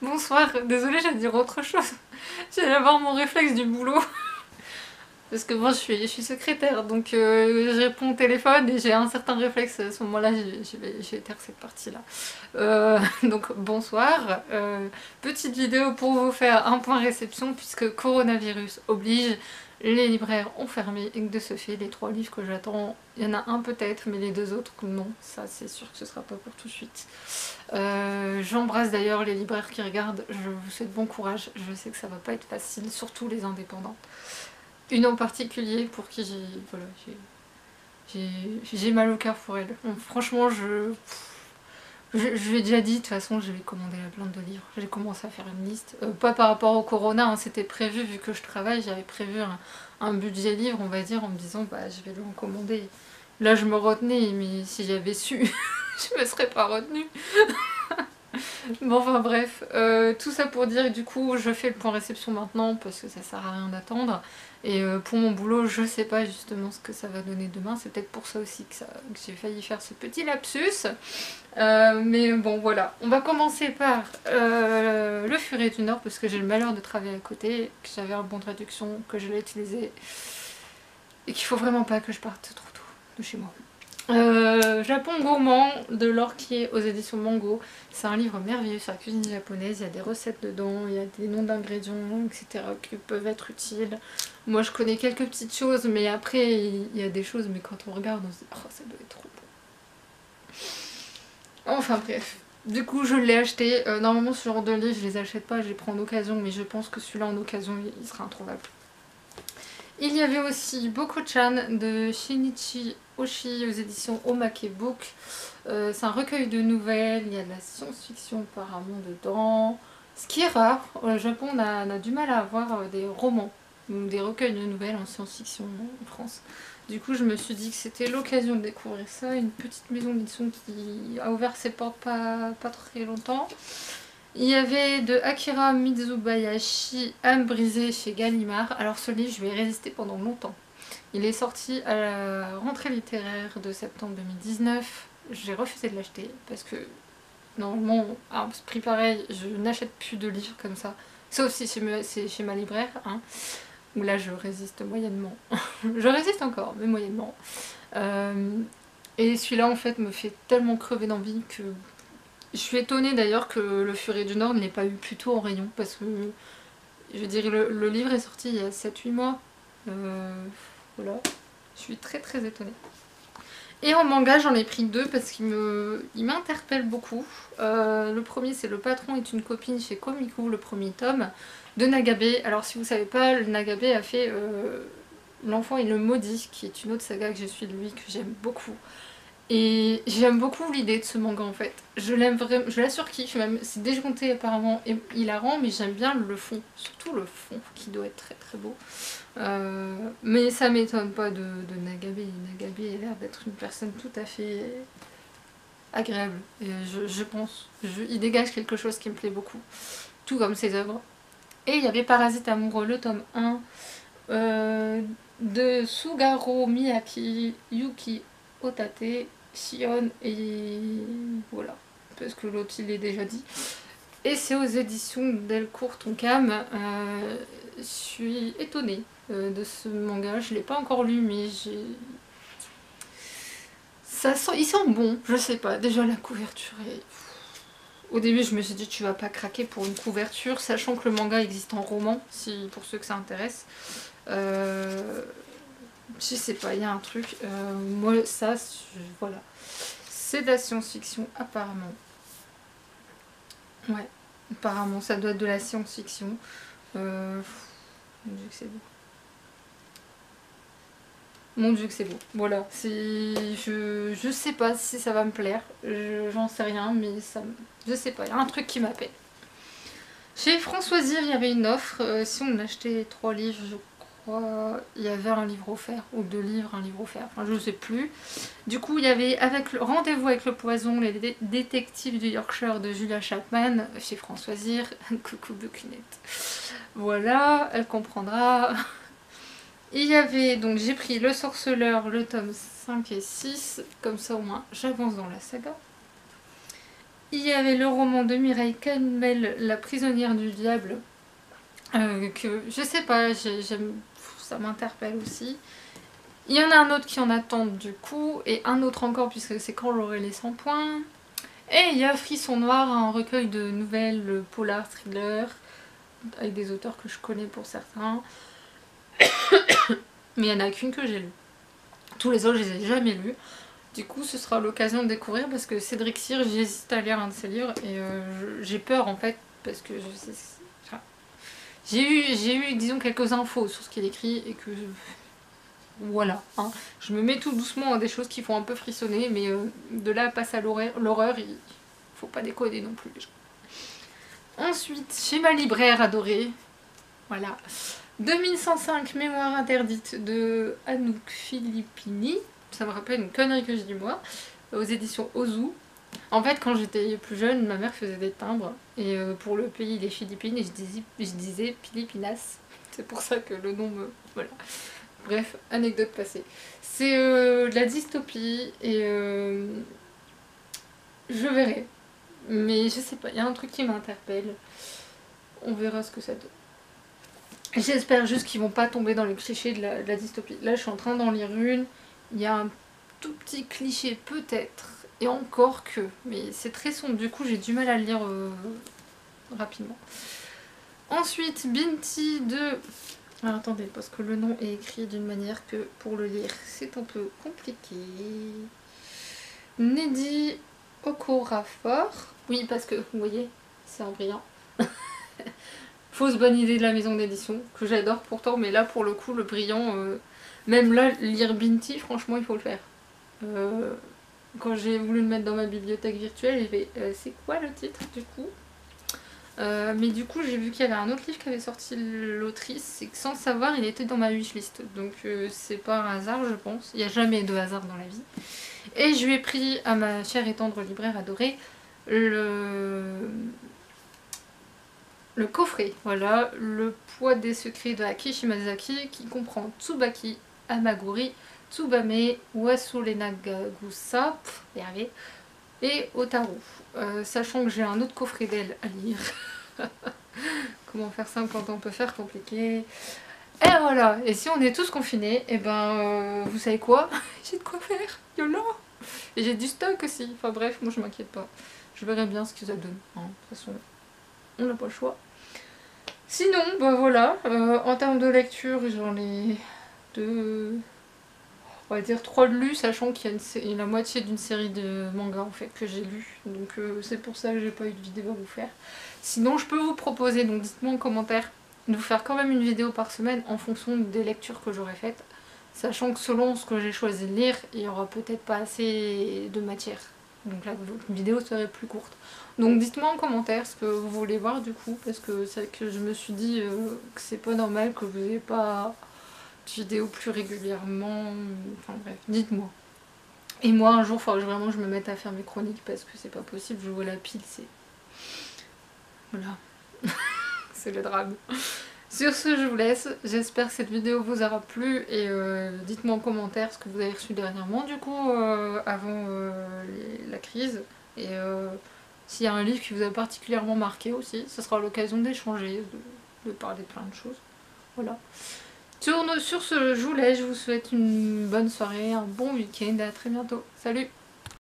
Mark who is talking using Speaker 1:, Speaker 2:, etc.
Speaker 1: Bonsoir, désolée, j'ai dire autre chose. J'ai d'avoir mon réflexe du boulot. Parce que moi je suis secrétaire, donc je réponds au téléphone et j'ai un certain réflexe à ce moment-là, je vais taire cette partie-là. Donc bonsoir, petite vidéo pour vous faire un point réception puisque coronavirus oblige, les libraires ont fermé et que de ce fait les 3 livres que j'attends, il y en a un peut-être mais les 2 autres non, ça c'est sûr que ce sera pas pour tout de suite. J'embrasse d'ailleurs les libraires qui regardent, je vous souhaite bon courage, je sais que ça va pas être facile, surtout les indépendants. Une en particulier pour qui voilà, j'ai mal au cœur pour elle. Donc, franchement, je lui ai déjà dit, de toute façon, je vais commander la plante de livres. J'ai commencé à faire une liste. Pas par rapport au corona, hein, c'était prévu, vu que je travaille, j'avais prévu un budget livre, on va dire, en me disant, bah, je vais lui en commander. Là, je me retenais, mais si j'avais su, je me serais pas retenue. Bon, enfin bref, tout ça pour dire, du coup, je fais le point réception maintenant parce que ça sert à rien d'attendre. Et pour mon boulot, je sais pas justement ce que ça va donner demain. C'est peut-être pour ça aussi que j'ai failli faire ce petit lapsus. Mais bon, voilà. On va commencer par le Furet du Nord parce que j'ai le malheur de travailler à côté, que j'avais un bon de réduction, que je l'ai utilisé et qu'il faut vraiment pas que je parte trop tôt de chez moi. Japon gourmand de Lorquier aux éditions Mango. C'est un livre merveilleux sur la cuisine japonaise, il y a des recettes dedans, il y a des noms d'ingrédients, etc. qui peuvent être utiles. Moi je connais quelques petites choses, mais après il y a des choses, mais quand on regarde on se dit oh ça doit être trop bon. Enfin bref. Du coup je l'ai acheté, normalement ce genre de livre je les achète pas, je les prends en occasion, mais je pense que celui-là en occasion il sera introuvable. Il y avait aussi Boko-chan de Shinichi Oshii aux éditions Omake Book. C'est un recueil de nouvelles, il y a de la science-fiction apparemment dedans. Ce qui est rare, au Japon on a du mal à avoir des romans ou des recueils de nouvelles en science-fiction en France. Du coup je me suis dit que c'était l'occasion de découvrir ça, une petite maison d'édition qui a ouvert ses portes pas très longtemps. Il y avait de Akira Mitsubayashi, Âme brisée chez Gallimard. Alors ce livre, je vais y résister pendant longtemps. Il est sorti à la rentrée littéraire de septembre 2019. J'ai refusé de l'acheter parce que normalement, à un prix pareil, je n'achète plus de livres comme ça. Sauf si c'est chez ma libraire, hein, où là je résiste moyennement. Je résiste encore, mais moyennement. Et celui-là en fait me fait tellement crever d'envie que je suis étonnée d'ailleurs que le Furet du Nord ne l'ait pas eu plus tôt en rayon parce que je veux dire le livre est sorti il y a 7-8 mois. Voilà. Je suis très très étonnée. Et en manga j'en ai pris 2 parce qu'il m'interpelle beaucoup. Le premier c'est Le patron est une copine chez Komiku, le premier tome de Nagabe. Alors si vous savez pas, le Nagabe a fait L'enfant et le maudit, qui est une autre saga que je suis de lui, que j'aime beaucoup. Et j'aime beaucoup l'idée de ce manga en fait. Je l'aime vraiment, je la surkiffe même. C'est déjanté apparemment et hilarant, mais j'aime bien le fond. Surtout le fond qui doit être très très beau. Mais ça m'étonne pas de Nagabe. Nagabe a l'air d'être une personne tout à fait agréable. Et je pense. Il dégage quelque chose qui me plaît beaucoup. Tout comme ses œuvres. Et il y avait Parasite amoureux, le tome 1 de Sugaro Miyaki, Yuki Otate, Shion et voilà, parce que l'autre il est déjà dit. Et c'est aux éditions Delcourt Tonkam. Je suis étonnée de ce manga, je l'ai pas encore lu mais ça sent, il sent bon, je sais pas, déjà la couverture est... Au début je me suis dit tu vas pas craquer pour une couverture, sachant que le manga existe en roman, si pour ceux que ça intéresse. Je sais pas, il y a un truc. Moi, ça, voilà. C'est de la science-fiction, apparemment. Ouais, apparemment, ça doit être de la science-fiction. Mon dieu que c'est beau. Mon dieu que c'est beau. Voilà, je sais pas si ça va me plaire. J'en sais rien, mais ça, je sais pas. Il y a un truc qui m'appelle. Chez Françoisir, il y avait une offre. Si on achetait 3 livres, je crois, il y avait un livre offert, ou 2 livres, un livre offert, enfin je ne sais plus. Du coup, il y avait Rendez-vous avec le poison, les détectives du Yorkshire de Julia Chapman, chez Françoisir. Coucou Buckinette. Voilà, elle comprendra. Il y avait, donc j'ai pris Le Sorceleur, le 5 et 6 le tome 5 et 6, comme ça au moins j'avance dans la saga. Et il y avait Parasite amoureux, le tome 1 de Sugaro Miyaki, Yuki Otate, Shion et voilà, parce que l'autre il est déjà dit. Et c'est aux éditions Delcourt Tonkam. Je suis étonnée de ce manga en fait. Je l'aime vraiment, je la surkiffe. Mais Il y avait le roman de Mireille Calmel, La prisonnière du diable, que je sais pas, ça m'interpelle aussi. Il y en a un autre qui en attend du coup, et un autre encore puisque c'est quand j'aurai les 100 points. Et il y a Frisson Noir, un recueil de nouvelles polar thriller, avec des auteurs que je connais pour certains. Mais il n'y en a qu'une que j'ai lue. Tous les autres, je les ai jamais lus. Du coup, ce sera l'occasion de découvrir parce que Cédric Cyr, j'hésite à lire un de ses livres et j'ai peur en fait parce que j'ai eu, disons, quelques infos sur ce qu'il écrit et que voilà, hein. Je me mets tout doucement à des choses qui font un peu frissonner, mais de là à passer à l'horreur, il faut pas déconner non plus. Ensuite, chez ma libraire adorée, voilà, 2105 Mémoires interdites de Anouk Filippini. Ça me rappelle une connerie que je dis moi, aux éditions Ozu. En fait, quand j'étais plus jeune, ma mère faisait des timbres, et pour le pays des Philippines, et je disais Philippinas. C'est pour ça que le nom me... Voilà. Bref, anecdote passée. C'est de la dystopie, et je verrai. Mais je sais pas, il y a un truc qui m'interpelle. On verra ce que ça donne. J'espère juste qu'ils vont pas tomber dans le cliché de la dystopie. Là, je suis en train d'en lire une. Il y a un tout petit cliché peut-être, et encore que, mais c'est très sombre, du coup j'ai du mal à le lire rapidement. Ensuite, Binti de... Alors attendez, parce que le nom est écrit d'une manière que pour le lire c'est un peu compliqué. Neddy Okorafor. Oui, parce que vous voyez, c'est en brillant. Fausse bonne idée de la maison d'édition, que j'adore pourtant, mais là pour le coup, le brillant, même là, lire Binti, franchement, il faut le faire. Quand j'ai voulu le mettre dans ma bibliothèque virtuelle, j'ai fait c'est quoi le titre du coup? Mais du coup j'ai vu qu'il y avait un autre livre qui avait sorti l'autrice et que sans le savoir il était dans ma wishlist, donc c'est pas un hasard je pense, il n'y a jamais de hasard dans la vie. Et je lui ai pris à ma chère et tendre libraire adorée le coffret, voilà, Le poids des secrets de Aki Shimazaki, qui comprend Tsubaki, Amaguri, Tsubame, Wasule Nagagusa, et Otaru. Sachant que j'ai un autre coffret d'elle à lire. Comment faire simple quand on peut faire compliqué. Et voilà, et si on est tous confinés, et ben vous savez quoi? J'ai de quoi faire, YOLO. Et j'ai du stock aussi, enfin bref, moi je m'inquiète pas. Je verrai bien ce que ça donne, hein. De toute façon, on n'a pas le choix. Sinon, bah voilà, en termes de lecture, j'en ai deux, on va dire 3 de lus, sachant qu'il y a la moitié d'une série de mangas en fait que j'ai lu, donc c'est pour ça que j'ai pas eu de vidéo à vous faire. Sinon, je peux vous proposer, donc dites-moi en commentaire, de vous faire quand même une vidéo par semaine en fonction des lectures que j'aurai faites, sachant que selon ce que j'ai choisi de lire, il y aura peut-être pas assez de matière. Donc la vidéo serait plus courte. Donc dites-moi en commentaire ce que vous voulez voir du coup, parce que c'est vrai que je me suis dit que c'est pas normal que vous n'ayez pas de vidéos plus régulièrement. Enfin bref, dites-moi. Et moi un jour, il faudra vraiment que je me mette à faire mes chroniques parce que c'est pas possible, je vois la pile, c'est... Voilà. C'est le drame. Sur ce, je vous laisse. J'espère que cette vidéo vous aura plu et dites-moi en commentaire ce que vous avez reçu dernièrement du coup avant la crise. Et s'il y a un livre qui vous a particulièrement marqué aussi, ce sera l'occasion d'échanger, de parler de plein de choses. Voilà. Sur ce, je vous laisse. Je vous souhaite une bonne soirée, un bon week-end et à très bientôt. Salut!